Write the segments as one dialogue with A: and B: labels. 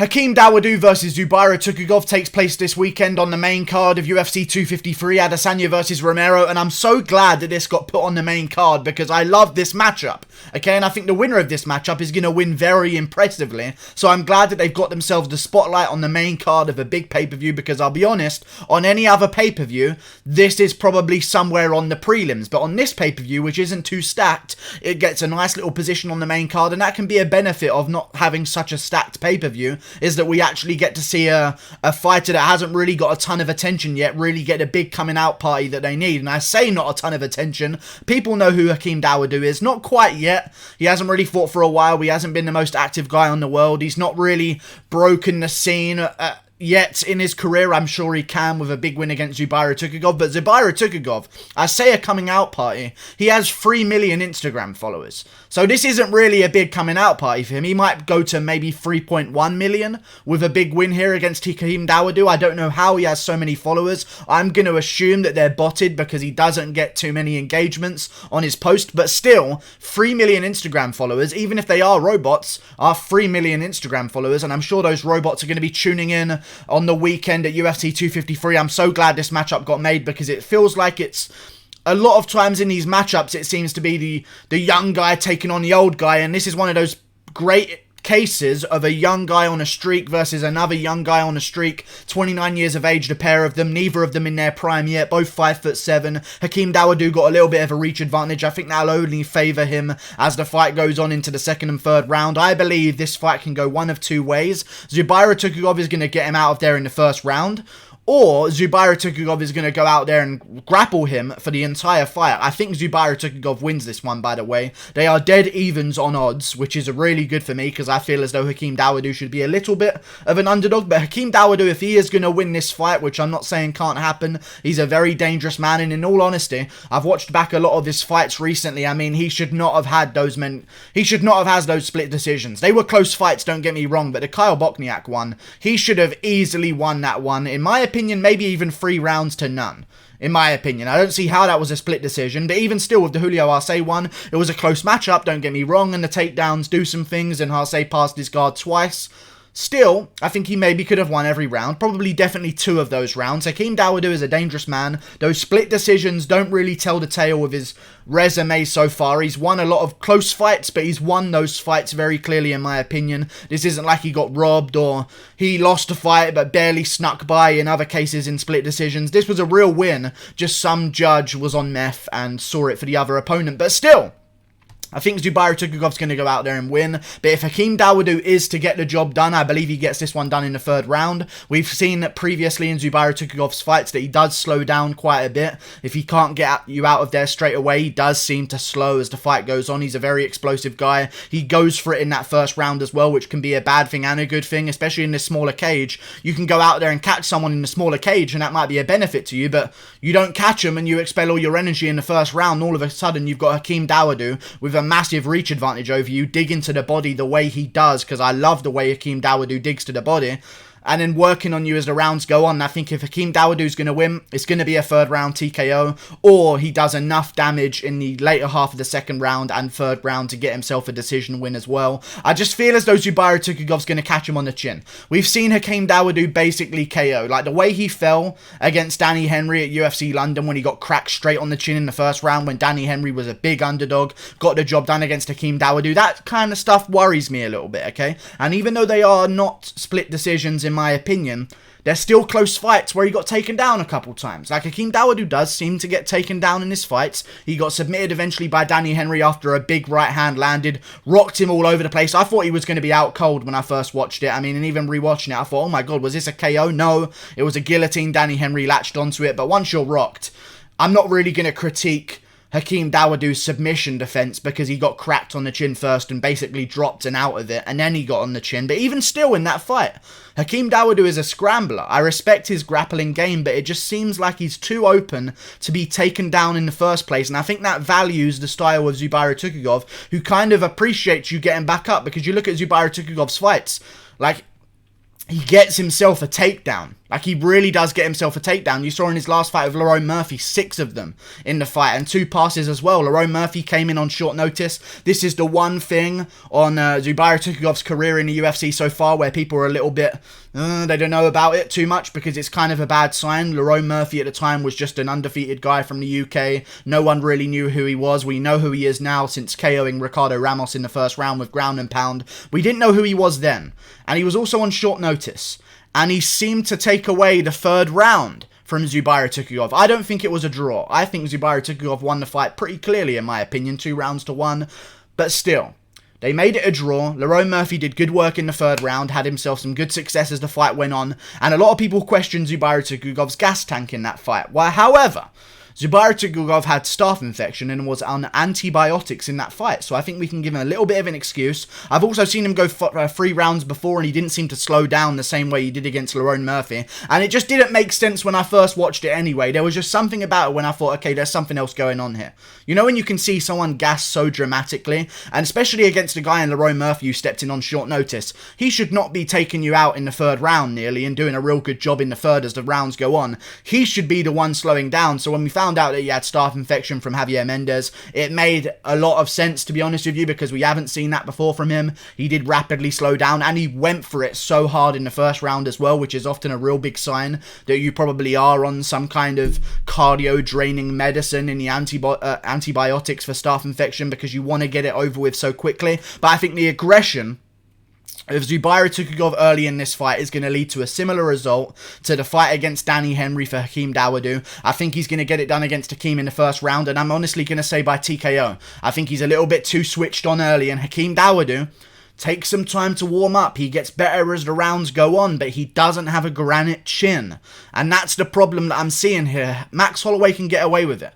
A: Hakeem Dawodu versus Zubaira Tukhugov takes place this weekend on the main card of UFC 253, Adesanya versus Romero, and I'm so glad that this got put on the main card because I love this matchup, okay, and I think the winner of this matchup is going to win very impressively, so I'm glad that they've got themselves the spotlight on the main card of a big pay-per-view because I'll be honest, on any other pay-per-view, this is probably somewhere on the prelims, but on this pay-per-view, which isn't too stacked, it gets a nice little position on the main card, and that can be a benefit of not having such a stacked pay-per-view, is that we actually get to see a fighter that hasn't really got a ton of attention yet really get a big coming out party that they need. And I say not a ton of attention. People know who Hakeem Dawodu is. Not quite yet. He hasn't really fought for a while. He hasn't been the most active guy on the world. He's not really broken the scene yet in his career. I'm sure he can with a big win against Zubaira Tukhugov. But Zubaira Tukhugov, I say a coming out party. He has 3 million Instagram followers. So this isn't really a big coming out party for him. He might go to maybe 3.1 million with a big win here against Hakeem Dawodu. I don't know how he has so many followers. I'm going to assume that they're botted because he doesn't get too many engagements on his post. But still, 3 million Instagram followers, even if they are robots, are 3 million Instagram followers. And I'm sure those robots are going to be tuning in on the weekend at UFC 253. I'm so glad this matchup got made because it feels like it's a lot of times in these matchups it seems to be the young guy taking on the old guy, and this is one of those great cases of a young guy on a streak versus another young guy on a streak, 29 years of age, the pair of them, neither of them in their prime yet, both 5'7". Hakeem Dawodu got a little bit of a reach advantage. I think that'll only favour him as the fight goes on into the second and third round. I believe this fight can go one of two ways. Zubaira Tukhugov is going to get him out of there in the first round, or Zubaira Tukhugov is going to go out there and grapple him for the entire fight. I think Zubaira Tukhugov wins this one, by the way. They are dead evens on odds, which is really good for me because I feel as though Hakeem Dawodu should be a little bit of an underdog. But Hakeem Dawodu, if he is going to win this fight, which I'm not saying can't happen, he's a very dangerous man. And in all honesty, I've watched back a lot of his fights recently. I mean, he should not have had those those split decisions. They were close fights, don't get me wrong, but the Kyle Bochniak one, he should have easily won that one. In my opinion, maybe even 3 rounds to none. In my opinion, I don't see how that was a split decision, but even still with the Julio Arce one, it was a close matchup, don't get me wrong, and the takedowns do some things, and Arce passed his guard twice. Still, I think he maybe could have won every round, probably definitely 2 of those rounds. Hakeem Dawodu is a dangerous man. Those split decisions don't really tell the tale of his resume so far. He's won a lot of close fights, but he's won those fights very clearly in my opinion. This isn't like he got robbed or he lost a fight but barely snuck by in other cases in split decisions. This was a real win, just some judge was on meth and saw it for the other opponent. But still, I think Zubaira Tukhugov's going to go out there and win, but if Hakeem Dawodu is to get the job done, I believe he gets this one done in the third round. We've seen previously in Zubaira Tukhugov's fights that he does slow down quite a bit. If he can't get you out of there straight away, he does seem to slow as the fight goes on. He's a very explosive guy. He goes for it in that first round as well, which can be a bad thing and a good thing, especially in this smaller cage. You can go out there and catch someone in the smaller cage, and that might be a benefit to you, but you don't catch him and you expel all your energy in the first round, and all of a sudden you've got Hakeem Dawodu with a massive reach advantage over you, dig into the body the way he does, because I love the way Hakeem Dawodu digs to the body, and then working on you as the rounds go on. I think if Hakeem Dawodu's going to win, it's going to be a third round TKO, or he does enough damage in the later half of the second round and third round to get himself a decision win as well. I just feel as though Zubaira Tukhugov's going to catch him on the chin. We've seen Hakeem Dawodu basically KO. Like the way he fell against Danny Henry at UFC London when he got cracked straight on the chin in the first round when Danny Henry was a big underdog, got the job done against Hakeem Dawodu. That kind of stuff worries me a little bit, okay? And even though they are not split decisions in my opinion, they're still close fights where he got taken down a couple times. Like Hakeem Dawodu does seem to get taken down in his fights. He got submitted eventually by Danny Henry after a big right hand landed, rocked him all over the place. I thought he was going to be out cold when I first watched it. I mean, and even rewatching it, I thought, oh my god, was this a KO? No, it was a guillotine. Danny Henry latched onto it, but once you're rocked, I'm not really going to critique Hakeem Dawodu's submission defense because he got cracked on the chin first and basically dropped and out of it, and then he got on the chin. But even still in that fight, Hakeem Dawodu is a scrambler. I respect his grappling game, but it just seems like he's too open to be taken down in the first place, and I think that values the style of Zubaira Tukhugov, who kind of appreciates you getting back up, because you look at Zubaira Tukhugov's fights, like, he gets himself a takedown. Like, he really does get himself a takedown. You saw in his last fight with Lerone Murphy, 6 of them in the fight, and 2 passes as well. Lerone Murphy came in on short notice. This is the one thing on Zubaira Tukhugov's career in the UFC so far where people are a little bit, they don't know about it too much because it's kind of a bad sign. Lerone Murphy at the time was just an undefeated guy from the UK. No one really knew who he was. We know who he is now since KOing Ricardo Ramos in the first round with ground and pound. We didn't know who he was then. And he was also on short notice. And he seemed to take away the 3rd round from Zubaira Tukhugov. I don't think it was a draw. I think Zubaira Tukhugov won the fight pretty clearly, in my opinion, 2 rounds to 1. But still, they made it a draw. Lerone Murphy did good work in the 3rd round, had himself some good success as the fight went on, and a lot of people questioned Zubaira Tukhugov's gas tank in that fight. Well, however, Zubaira Tukhugov had staph infection and was on antibiotics in that fight, so I think we can give him a little bit of an excuse. I've also seen him go 3 rounds before, and he didn't seem to slow down the same way he did against Lerone Murphy, and it just didn't make sense when I first watched it anyway. There was just something about it when I thought, okay, there's something else going on here. You know when you can see someone gas so dramatically, and especially against a guy in Lerone Murphy who stepped in on short notice, he should not be taking you out in the 3rd round nearly and doing a real good job in the 3rd as the rounds go on. He should be the one slowing down, so when we found out that he had staph infection from Javier Mendez, it made a lot of sense, to be honest with you, because we haven't seen that before from him. He did rapidly slow down, and he went for it so hard in the 1st round as well, which is often a real big sign that you probably are on some kind of cardio-draining medicine in the antibiotics for staph infection, because you want to get it over with so quickly. But I think the aggression of Zubaira Tukhugov early in this fight is going to lead to a similar result to the fight against Danny Henry for Hakeem Dawodu. I think he's going to get it done against Hakeem in the 1st round, and I'm honestly going to say by TKO. I think he's a little bit too switched on early, and Hakeem Dawodu takes some time to warm up. He gets better as the rounds go on, but he doesn't have a granite chin. And that's the problem that I'm seeing here. Max Holloway can get away with it,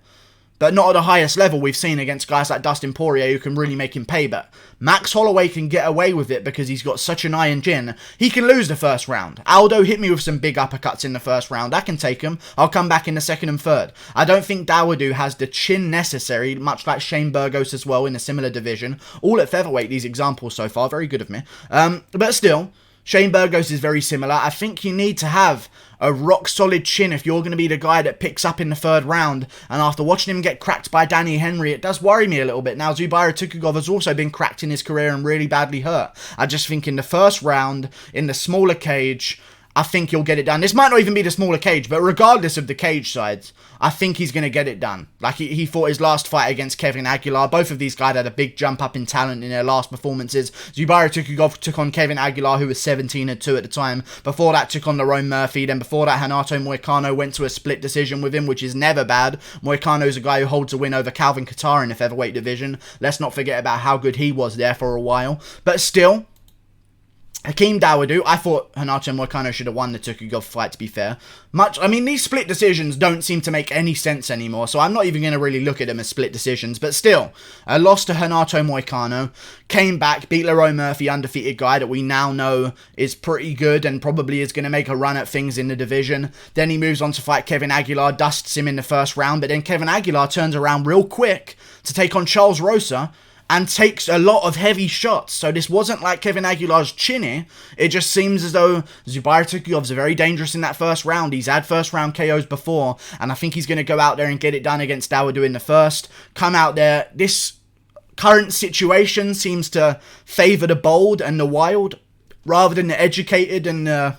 A: but not at the highest level we've seen against guys like Dustin Poirier who can really make him pay. But Max Holloway can get away with it because he's got such an iron chin. He can lose the 1st round. Aldo hit me with some big uppercuts in the 1st round. I can take him. I'll come back in the 2nd and 3rd. I don't think Dawadu has the chin necessary, much like Shane Burgos as well in a similar division. All at featherweight, these examples so far. Very good of me. But still, Shane Burgos is very similar. I think you need to have a rock-solid chin if you're going to be the guy that picks up in the 3rd round. And after watching him get cracked by Danny Henry, it does worry me a little bit. Now, Zubaira Tukhugov has also been cracked in his career and really badly hurt. I just think in the 1st round, in the smaller cage, I think he'll get it done. This might not even be the smaller cage, but regardless of the cage sides, I think he's going to get it done. Like, he fought his last fight against Kevin Aguilar. Both of these guys had a big jump up in talent in their last performances. Zubaira Tukhugov took on Kevin Aguilar, who was 17-2 at the time. Before that, took on Lerone Murphy. Then before that, Renato Moicano went to a split decision with him, which is never bad. Moicano's a guy who holds a win over Calvin Kattar in the featherweight division. Let's not forget about how good he was there for a while. But still, Hakeem Dawodu, I thought Renato Moicano should have won the Tukhugov fight, to be fair. These split decisions don't seem to make any sense anymore, so I'm not even going to really look at them as split decisions. But still, a loss to Renato Moicano, came back, beat Lerone Murphy, undefeated guy that we now know is pretty good and probably is going to make a run at things in the division. Then he moves on to fight Kevin Aguilar, dusts him in the 1st round, but then Kevin Aguilar turns around real quick to take on Charles Rosa, and takes a lot of heavy shots. So this wasn't like Kevin Aguilar's chinny. It just seems as though Zubaira Tukhugov's very dangerous in that 1st round. He's had 1st round KOs before, and I think he's going to go out there and get it done against Dawadu in the 1st. Come out there. This current situation seems to favour the bold and the wild, rather than the educated and the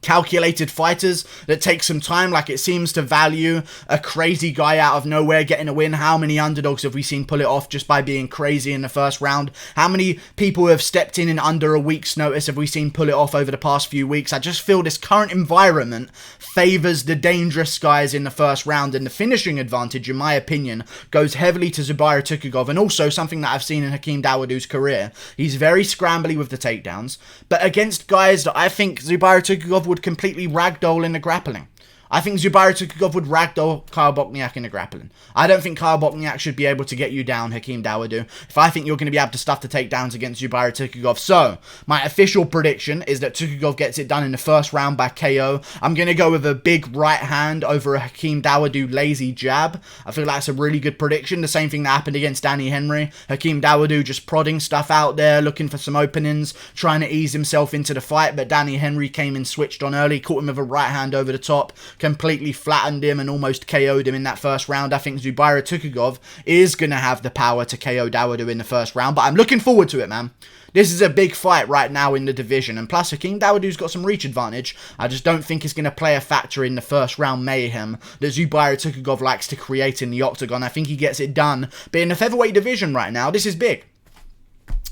A: calculated fighters that take some time. Like, it seems to value a crazy guy out of nowhere getting a win. How many underdogs have we seen pull it off just by being crazy in the 1st round? How many people who have stepped in under a week's notice have we seen pull it off over the past few weeks? I just feel this current environment favours the dangerous guys in the 1st round, and the finishing advantage, in my opinion, goes heavily to Zubaira Tukhugov. And also something that I've seen in Hakeem Dawodu's career, he's very scrambly with the takedowns, but against guys that I think Zubaira Tukhugov would completely ragdoll in the grappling. I think Zubaira Tukhugov would ragdoll Kyle Bochniak in the grappling. I don't think Kyle Bochniak should be able to get you down, Hakeem Dawodu, if I think you're going to be able to stuff the takedowns against Zubaira Tukhugov. So, my official prediction is that Tukhugov gets it done in the first round by KO. I'm going to go with a big right hand over a Hakeem Dawodu lazy jab. I feel like that's a really good prediction. The same thing that happened against Danny Henry. Hakeem Dawodu just prodding stuff out there, looking for some openings, trying to ease himself into the fight, but Danny Henry came in switched on early, caught him with a right hand over the top, completely flattened him and almost KO'd him in that first round. I think Zubaira Tukhugov is going to have the power to KO Dawadu in the first round, but I'm looking forward to it, man. This is a big fight right now in the division, and plus Hakeem Dawodu's got some reach advantage. I just don't think it's going to play a factor in the first round mayhem that Zubaira Tukhugov likes to create in the octagon. I think he gets it done, but in the featherweight division right now, this is big.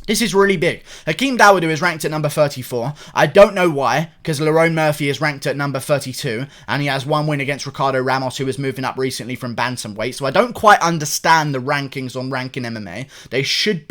A: This is really big. Hakeem Dawodu is ranked at number 34. I don't know why, because Lerone Murphy is ranked at number 32, and he has one win against Ricardo Ramos, who was moving up recently from bantamweight. So I don't quite understand the rankings on Ranking MMA. They should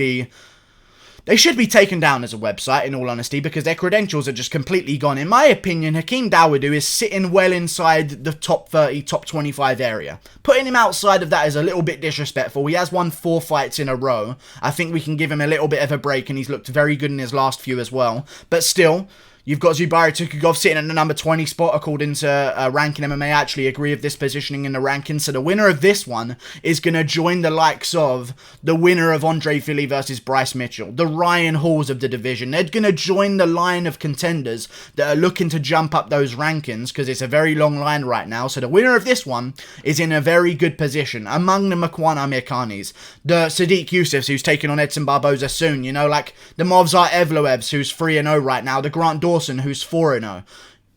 A: be taken down as a website, in all honesty, because their credentials are just completely gone. In my opinion, Hakeem Dawodu is sitting well inside the top 30, top 25 area. Putting him outside of that is a little bit disrespectful. He has won 4 fights in a row. I think we can give him a little bit of a break, and he's looked very good in his last few as well. But still, you've got Zubaira Tukhugov sitting at the number 20 spot, according to Ranking MMA. I actually agree with this positioning in the rankings. So the winner of this one is going to join the likes of the winner of Andre Fili versus Bryce Mitchell, the Ryan Halls of the division. They're going to join the line of contenders that are looking to jump up those rankings, because it's a very long line right now. So the winner of this one is in a very good position among the Makwan Amirkhanis, the Sadiq Yusufs, who's taking on Edson Barboza soon, you know, like the Movsar Evloevs, who's 3-0 right now, the Grant Dawson, who's 4-0.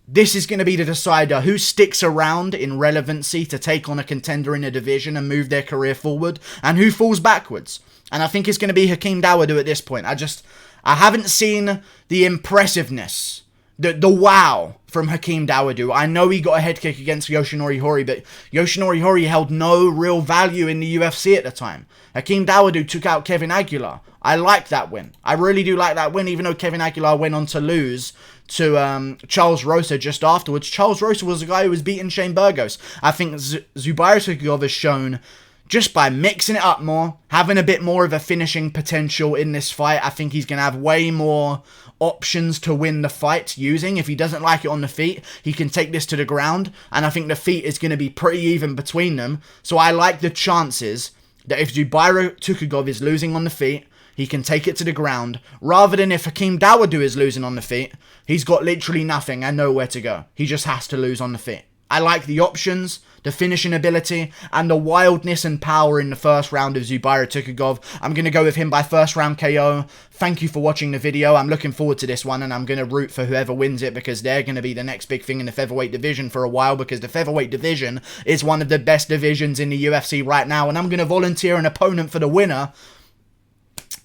A: This is going to be the decider who sticks around in relevancy to take on a contender in a division and move their career forward, and who falls backwards. And I think it's going to be Hakeem Dawodu at this point. I haven't seen the impressiveness, the wow from Hakeem Dawodu. I know he got a head kick against Yoshinori Horii, but Yoshinori Horii held no real value in the UFC at the time. Hakeem Dawodu took out Kevin Aguilar. I like that win. I really do like that win, even though Kevin Aguilar went on to lose to Charles Rosa just afterwards. Charles Rosa was the guy who was beating Shane Burgos. I think Zubaira Tukhugov has shown, just by mixing it up more, having a bit more of a finishing potential in this fight, I think he's going to have way more options to win the fight using. If he doesn't like it on the feet, he can take this to the ground, and I think the feet is going to be pretty even between them. So I like the chances that if Zubaira Tukhugov is losing on the feet, he can take it to the ground, rather than if Hakeem Dawodu is losing on the feet, he's got literally nothing and nowhere to go. He just has to lose on the feet. I like the options, the finishing ability, and the wildness and power in the first round of Zubaira Tukhugov. I'm going to go with him by first round KO. Thank you for watching the video. I'm looking forward to this one, and I'm going to root for whoever wins it, because they're going to be the next big thing in the featherweight division for a while, because the featherweight division is one of the best divisions in the UFC right now, and I'm going to volunteer an opponent for the winner.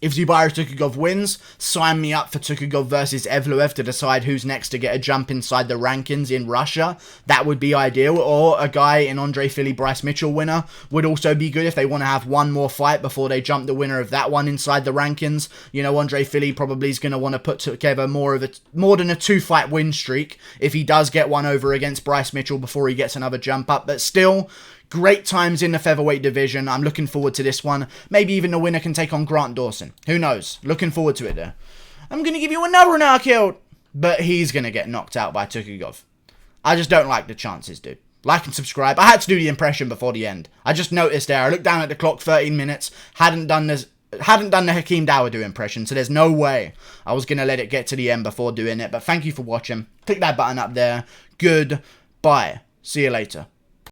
A: If Zubaira Tukhugov wins, sign me up for Tukhugov versus Evloev to decide who's next to get a jump inside the rankings in Russia. That would be ideal. Or a guy in Andre Fili Bryce Mitchell winner would also be good if they want to have one more fight before they jump the winner of that one inside the rankings. You know, Andre Fili probably is going to want to put together more than a 2-fight win streak if he does get one over against Bryce Mitchell before he gets another jump up. But still, great times in the featherweight division. I'm looking forward to this one. Maybe even the winner can take on Grant Dawson. Who knows? Looking forward to it there. I'm going to give you another knockout, but he's going to get knocked out by Tukhugov. I just don't like the chances, dude. Like and subscribe. I had to do the impression before the end. I just noticed there. I looked down at the clock, 13 minutes. Hadn't done the Hakeem Dawodu impression, so there's no way I was going to let it get to the end before doing it. But thank you for watching. Click that button up there. Goodbye. See you later.